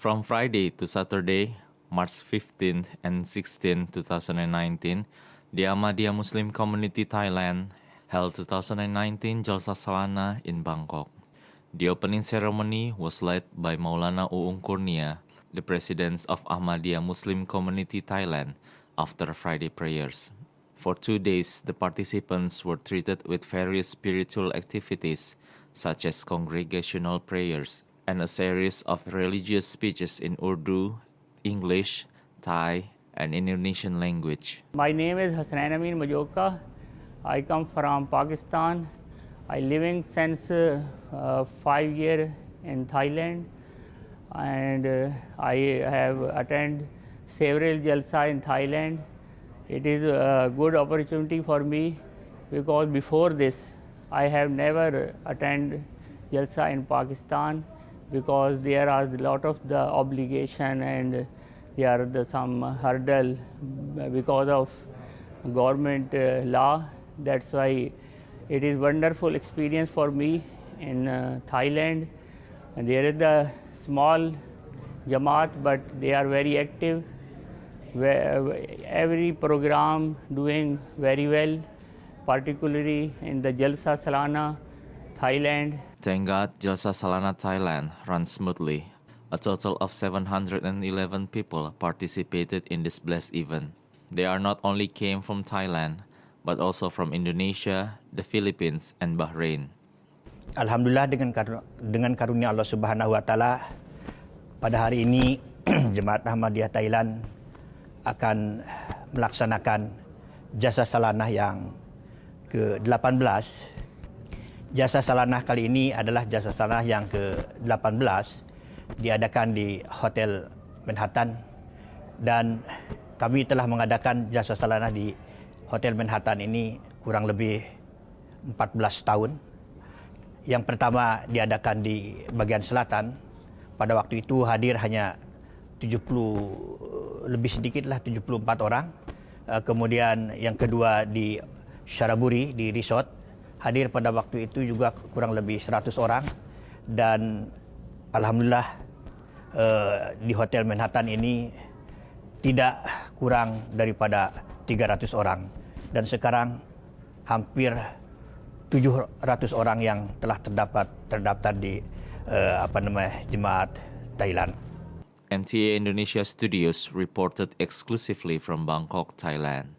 From Friday to Saturday, March 15th and 16th, 2019, the Ahmadiyya Muslim Community Thailand held 2019 Jalsa Salana in Bangkok. The opening ceremony was led by Maulana Uung Kurnia, the president of Ahmadiyya Muslim Community Thailand, after Friday prayers. For 2 days, the participants were treated with various spiritual activities, such as congregational prayers and a series of religious speeches in Urdu, English, Thai, and Indonesian language. My name is Hasnain Amin Majoka. I come from Pakistan. I living since 5 years in Thailand, and I have attended several jalsa in Thailand. It is a good opportunity for me because before this I have never attended jalsa in Pakistan because there are a lot of the obligation and there are some hurdle because of government law. That's why it is wonderful experience for me in Thailand. And there is a small Jamaat, but they are very active. Every program doing very well, particularly in the Jalsa Salana, Thailand. Thank God, Jalsa Salana Thailand runs smoothly. A total of 711 people participated in this blessed event. They are not only came from Thailand, but also from Indonesia, the Philippines, and Bahrain. Alhamdulillah dengan karunia Allah Subhanahu Wa Taala, pada hari ini Jemaat Ahmadiyah Thailand akan melaksanakan Jalsa Salanah yang ke-18. Jalsa Salanah kali ini adalah Jalsa Salanah yang ke-18 diadakan di Hotel Manhattan, dan kami telah mengadakan Jalsa Salanah di Hotel Manhattan ini kurang lebih 14 tahun. Yang pertama diadakan di bagian selatan. Pada waktu itu hadir hanya 70 lebih sedikit lah 74 orang. Kemudian yang kedua di Syaraburi di resort, hadir pada waktu itu juga kurang lebih 100 orang, dan alhamdulillah di Hotel Manhattan ini tidak kurang daripada 300 orang, dan sekarang hampir 700 orang yang telah terdaftar di Jemaat Thailand. MTA Indonesia Studios reported exclusively from Bangkok, Thailand.